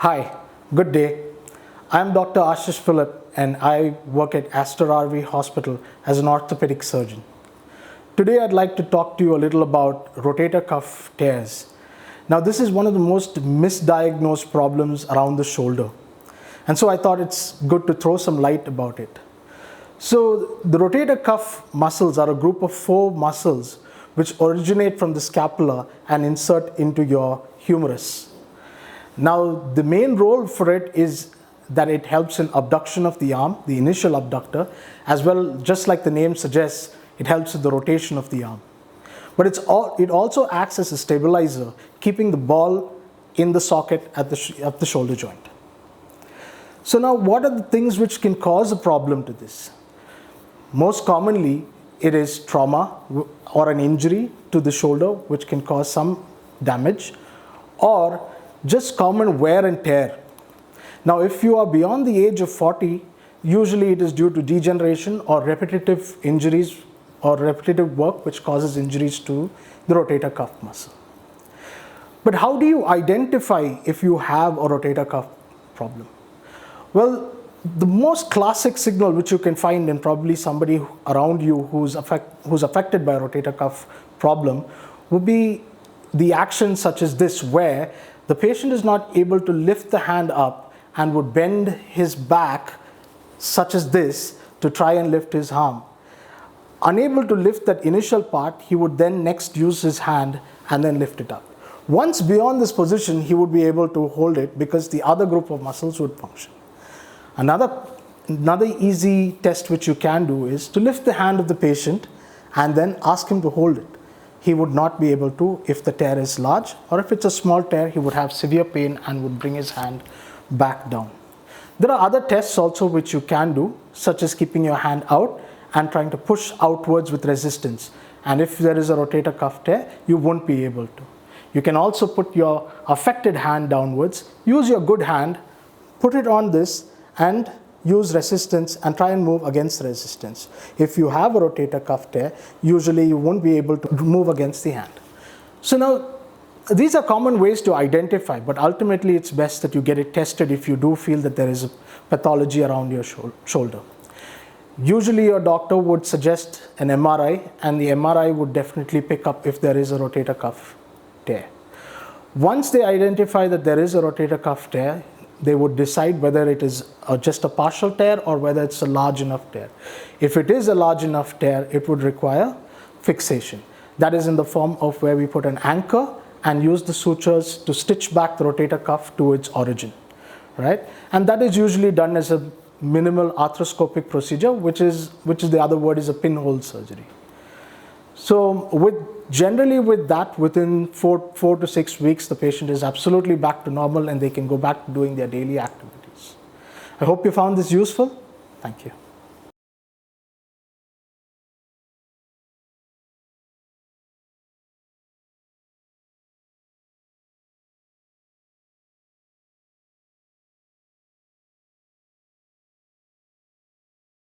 Hi, good day. I'm Dr. Ashish Philip and I work at Aster RV Hospital as an orthopedic surgeon. Today I'd like to talk to you a little about rotator cuff tears. Now this is one of the most misdiagnosed problems around the shoulder. And so I thought it's good to throw some light about it. So the rotator cuff muscles are a group of 4 muscles which originate from the scapula and insert into your humerus. Now the main role for it is that it helps in abduction of the arm, the initial abductor, as well, just like the name suggests, it helps with the rotation of the arm. But it also acts as a stabilizer, keeping the ball in the socket at the shoulder joint. So now what are the things which can cause a problem to this? Most commonly, it is trauma or an injury to the shoulder which can cause some damage, or just common wear and tear. Now if you are beyond the age of 40, usually it is due to degeneration or repetitive injuries or repetitive work which causes injuries to the rotator cuff muscle. But how do you identify if you have a rotator cuff problem? Well, the most classic signal which you can find in probably somebody around you who's affected by a rotator cuff problem would be the action such as this, where the patient is not able to lift the hand up and would bend his back such as this to try and lift his arm. Unable to lift that initial part, he would then next use his hand and then lift it up. Once beyond this position, he would be able to hold it because the other group of muscles would function. Another easy test which you can do is to lift the hand of the patient and then ask him to hold it. He would not be able to if the tear is large, or if it's a small tear, he would have severe pain and would bring his hand back down. There are other tests also which you can do, such as keeping your hand out and trying to push outwards with resistance. And if there is a rotator cuff tear, you won't be able to. You can also put your affected hand downwards, use your good hand, put it on this and use resistance and try and move against resistance. If you have a rotator cuff tear, usually you won't be able to move against the hand. So now, these are common ways to identify, but ultimately it's best that you get it tested if you do feel that there is a pathology around your shoulder. Usually your doctor would suggest an MRI, and the MRI would definitely pick up if there is a rotator cuff tear. Once they identify that there is a rotator cuff tear, they would decide whether it is just a partial tear or whether it's a large enough tear. If it is a large enough tear, it would require fixation. That is in the form of where we put an anchor and use the sutures to stitch back the rotator cuff to its origin, right? And that is usually done as a minimal arthroscopic procedure, which is the other word is a pinhole surgery. So generally with that, within 4 to 6 weeks, the patient is absolutely back to normal and they can go back to doing their daily activities. I hope you found this useful. Thank you.